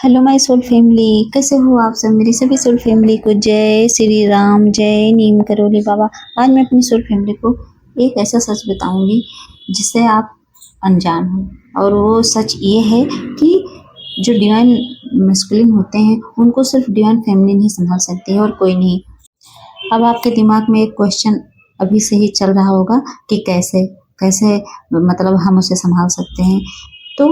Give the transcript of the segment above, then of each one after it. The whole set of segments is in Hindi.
हेलो माय सोल फैमिली, कैसे हो आप सब। मेरी सभी सोल फैमिली को जय श्री राम, जय नीम करोली बाबा। आज मैं अपनी सोल फैमिली को एक ऐसा सच बताऊंगी जिससे आप अनजान हो। और वो सच ये है कि जो डिवाइन मैस्कुलिन होते हैं उनको सिर्फ डिवाइन फैमिली नहीं संभाल सकती है और कोई नहीं। अब आपके दिमाग में एक क्वेश्चन अभी से ही चल रहा होगा कि कैसे कैसे मतलब हम उसे संभाल सकते हैं। तो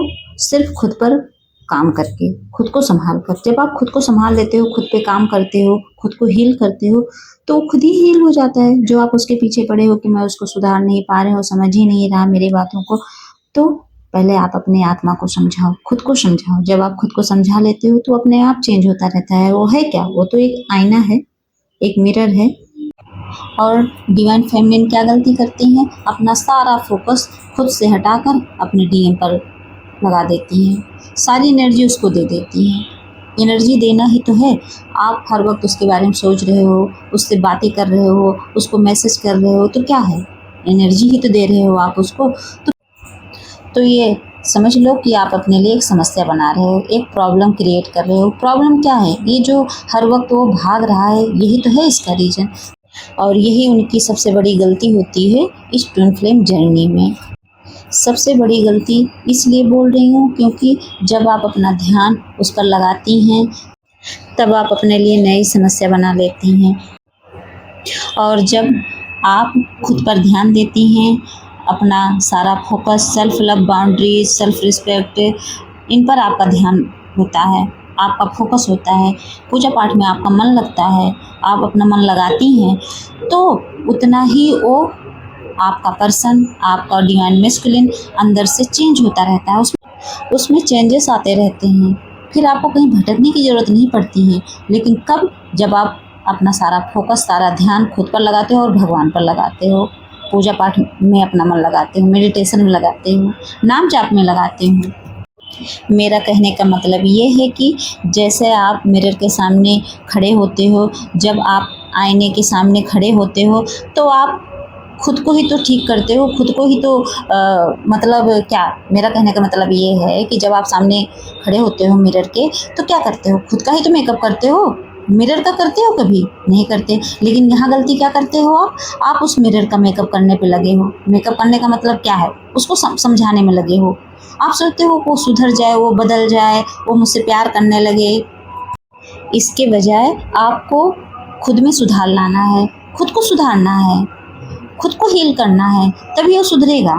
सिर्फ खुद पर काम करके, खुद को संभाल कर, जब आप खुद को संभाल लेते हो, खुद पे काम करते हो, खुद को हील करते हो, तो खुद ही हील हो जाता है। जो आप उसके पीछे पड़े हो कि मैं उसको सुधार नहीं पा रहे हो, समझ ही नहीं रहा मेरी बातों को, तो पहले आप अपनी आत्मा को समझाओ, खुद को समझाओ। जब आप खुद को समझा लेते हो तो अपने आप चेंज होता रहता है। वो है क्या? वो तो एक आईना है, एक मिरर है। और डिवाइन फेमिनिन क्या गलती करती हैं? अपना सारा फोकस खुद से हटाकर अपने डीएम पर लगा देती हैं, सारी एनर्जी उसको दे देती हैं। एनर्जी देना ही तो है। आप हर वक्त उसके बारे में सोच रहे हो, उससे बातें कर रहे हो, उसको मैसेज कर रहे हो, तो क्या है? एनर्जी ही तो दे रहे हो आप उसको। तो ये समझ लो कि आप अपने लिए एक समस्या बना रहे हो, एक प्रॉब्लम क्रिएट कर रहे हो। प्रॉब्लम क्या है? ये जो हर वक्त वो भाग रहा है, यही तो है इसका रीज़न। और यही उनकी सबसे बड़ी गलती होती है इस ट्विन फ्लेम जर्नी में। सबसे बड़ी गलती इसलिए बोल रही हूँ क्योंकि जब आप अपना ध्यान उस पर लगाती हैं तब आप अपने लिए नई समस्या बना लेती हैं। और जब आप खुद पर ध्यान देती हैं, अपना सारा focus self love, boundaries, self respect, इन पर आपका ध्यान होता है, आपका फोकस होता है, पूजा पाठ में आपका मन लगता है, आप अपना मन लगाती हैं, तो उतना ही वो आपका पर्सन, आपका डिवाइन मैस्कुलिन अंदर से चेंज होता रहता है। उसमें चेंजेस आते रहते हैं। फिर आपको कहीं भटकने की ज़रूरत नहीं पड़ती है। लेकिन कब? जब आप अपना सारा फोकस, सारा ध्यान खुद पर लगाते हो और भगवान पर लगाते हो, पूजा पाठ में अपना मन लगाते हो, मेडिटेशन में लगाते हो, नाम जाप में लगाते हो। मेरा कहने का मतलब ये है कि जैसे आप मिरर के सामने खड़े होते हो, जब आप आईने के सामने खड़े होते हो तो आप खुद को ही तो ठीक करते हो, खुद को ही तो मतलब क्या, मेरा कहने का मतलब ये है कि जब आप सामने खड़े होते हो मिरर के, तो क्या करते हो? खुद का ही तो मेकअप करते हो। मिरर का करते हो? कभी नहीं करते। लेकिन यहाँ गलती क्या करते हो आप उस मिरर का मेकअप करने पे लगे हो। मेकअप करने का मतलब क्या है? उसको समझाने में लगे हो। आप सोचते हो वो सुधर जाए, वो बदल जाए, वो मुझसे प्यार करने लगे। इसके बजाय आपको खुद में सुधार लाना है, खुद को सुधारना है, खुद को हील करना है, तभी वो सुधरेगा,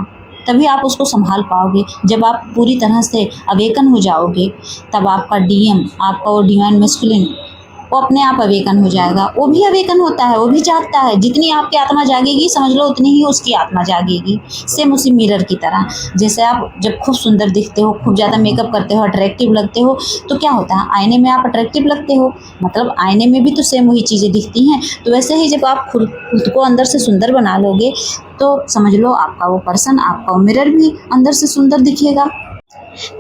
तभी आप उसको संभाल पाओगे। जब आप पूरी तरह से अवेकन हो जाओगे, तब आपका डीएम, आपका वो डिवाइन मैस्कुलिन, वो अपने आप अवेकन हो जाएगा। वो भी अवेकन होता है, वो भी जागता है। जितनी आपकी आत्मा जागेगी, समझ लो उतनी ही उसकी आत्मा जागेगी। सेम उसी मिरर की तरह। जैसे आप जब खूब सुंदर दिखते हो, खूब ज़्यादा मेकअप करते हो, अट्रैक्टिव लगते हो, तो क्या होता है? आईने में आप अट्रैक्टिव लगते हो, मतलब आईने में भी तो सेम वही चीज़ें दिखती हैं। तो वैसे ही जब आप खुद को अंदर से सुंदर बना लोगे, तो समझ लो आपका वो पर्सन, आपका वो मिरर भी अंदर से सुंदर दिखेगा।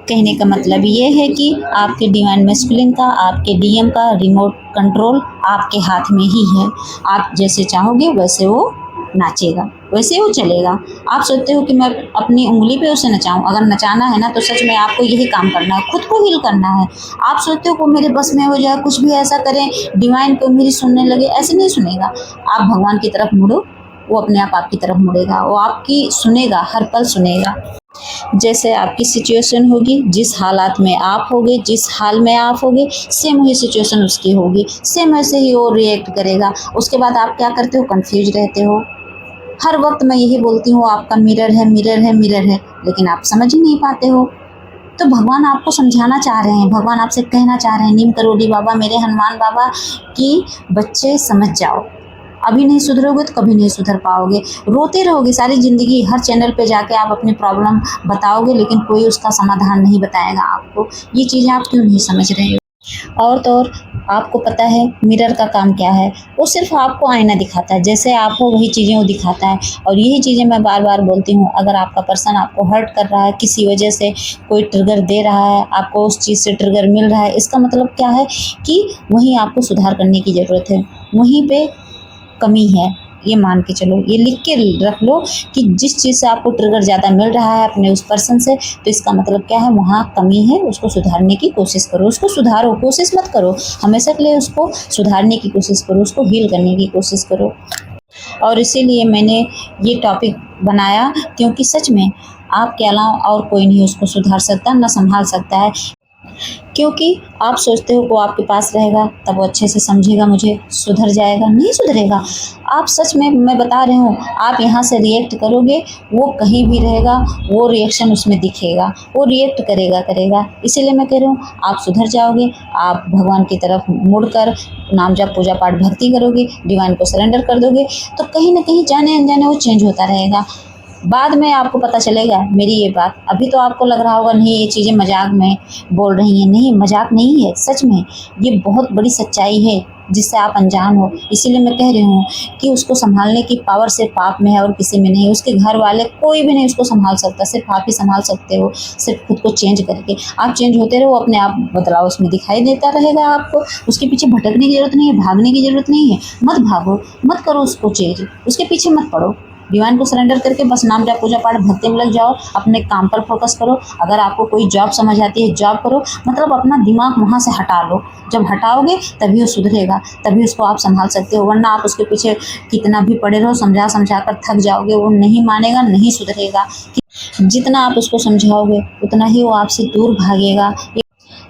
कहने का मतलब ये है कि आपके डिवाइन मैस्कुलिन का, आपके डीएम का रिमोट कंट्रोल आपके हाथ में ही है। आप जैसे चाहोगे वैसे वो नाचेगा, वैसे वो चलेगा। आप सोचते हो कि मैं अपनी उंगली पे उसे नचाऊं। अगर नचाना है ना, तो सच में आपको यही काम करना है, खुद को हील करना है। आप सोचते हो वो मेरे बस में हो जाए, कुछ भी ऐसा करें डिवाइन को मेरी सुनने लगे, ऐसे नहीं सुनेगा। आप भगवान की तरफ मुड़ो, वो अपने आप आपकी तरफ मुड़ेगा, वो आपकी सुनेगा, हर पल सुनेगा। जैसे आपकी सिचुएशन होगी, जिस हालात में आप होगे, जिस हाल में आप होगे, सेम वही सिचुएशन उसकी होगी, सेम ऐसे ही वो रिएक्ट करेगा। उसके बाद आप क्या करते हो? कंफ्यूज रहते हो। हर वक्त मैं यही बोलती हूँ, आपका मिरर है, मिरर है, मिरर है, लेकिन आप समझ ही नहीं पाते हो। तो भगवान आपको समझाना चाह रहे हैं, भगवान आपसे कहना चाह रहे हैं, नीम करोली बाबा, मेरे हनुमान बाबा, कि बच्चे समझ जाओ। अभी नहीं सुधरोगे तो कभी नहीं सुधर पाओगे। रोते रहोगे सारी ज़िंदगी, हर चैनल पे जाके आप अपनी प्रॉब्लम बताओगे, लेकिन कोई उसका समाधान नहीं बताएगा आपको। ये चीज़ें आप क्यों नहीं समझ रहे हो? और तो और आपको पता है मिरर का काम क्या है? वो सिर्फ आपको आईना दिखाता है, जैसे आप हो वही चीज़ें वो दिखाता है। और यही चीज़ें मैं बार बार बोलती हूँ, अगर आपका पर्सन आपको हर्ट कर रहा है, किसी वजह से कोई ट्रिगर दे रहा है, आपको उस चीज़ से ट्रिगर मिल रहा है, इसका मतलब क्या है कि वहीं आपको सुधार करने की ज़रूरत है, वहीं पे कमी है। ये मान के चलो, ये लिख के रख लो कि जिस चीज़ से आपको ट्रिगर ज़्यादा मिल रहा है अपने उस पर्सन से, तो इसका मतलब क्या है, वहाँ कमी है, उसको सुधारने की कोशिश करो, उसको सुधारो, कोशिश मत करो हमेशा के लिए उसको सुधारने की कोशिश करो, उसको हील करने की कोशिश करो। और इसीलिए मैंने ये टॉपिक बनाया, क्योंकि सच में आपके अलावा और कोई नहीं उसको सुधार सकता, ना संभाल सकता है। क्योंकि आप सोचते हो वो आपके पास रहेगा तब वो अच्छे से समझेगा, मुझे सुधर जाएगा, नहीं सुधरेगा। आप सच में, मैं बता रही हूँ, आप यहाँ से रिएक्ट करोगे, वो कहीं भी रहेगा, वो रिएक्शन उसमें दिखेगा, वो रिएक्ट करेगा करेगा। इसीलिए मैं कह रही हूँ आप सुधर जाओगे, आप भगवान की तरफ मुड़कर नाम जप पूजा पाठ भक्ति करोगे, डिवाइन को सरेंडर कर दोगे, तो कहीं ना कहीं जाने अनजाने वो चेंज होता रहेगा। बाद में आपको पता चलेगा मेरी ये बात। अभी तो आपको लग रहा होगा नहीं ये चीज़ें मजाक में बोल रही हैं, नहीं मजाक नहीं है, सच में ये बहुत बड़ी सच्चाई है जिससे आप अनजान हो। इसीलिए मैं कह रही हूँ कि उसको संभालने की पावर सिर्फ आप में है और किसी में नहीं। उसके घर वाले कोई भी नहीं उसको संभाल सकता, सिर्फ आप ही संभाल सकते हो, सिर्फ खुद को चेंज करके। आप चेंज होते रहो, अपने आप बदलाव उसमें दिखाई देता रहेगा आपको। उसके पीछे भटकने की जरूरत नहीं है, भागने की जरूरत नहीं है। मत भागो, मत करो उसको चेंज, उसके पीछे मत पड़ो। डिवाइन को सरेंडर करके बस नाम जप पूजा पाठ भक्ति में लग जाओ, अपने काम पर फोकस करो। अगर आपको कोई जॉब समझ आती है जॉब करो, मतलब अपना दिमाग वहाँ से हटा लो। जब हटाओगे तभी वो सुधरेगा, तभी उसको आप संभाल सकते हो। वरना आप उसके पीछे कितना भी पड़े रहो, समझा समझा कर थक जाओगे, वो नहीं मानेगा, नहीं सुधरेगा। जितना आप उसको समझाओगे उतना ही वो आपसे दूर भागेगा।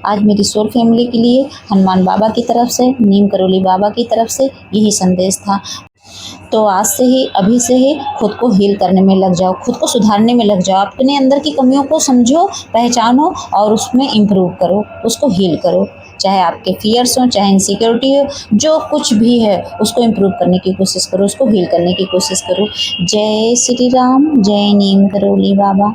आज मेरी सोल फैमिली के लिए हनुमान बाबा की तरफ से, नीम करोली बाबा की तरफ से यही संदेश था। तो आज से ही, अभी से ही खुद को हील करने में लग जाओ, खुद को सुधारने में लग जाओ। अपने अंदर की कमियों को समझो, पहचानो और उसमें इम्प्रूव करो, उसको हील करो। चाहे आपके फियर्स हो, चाहे इनसिक्योरिटी हो, जो कुछ भी है उसको इम्प्रूव करने की कोशिश करो, उसको हील करने की कोशिश करो। जय श्री राम, जय नीम करोली बाबा।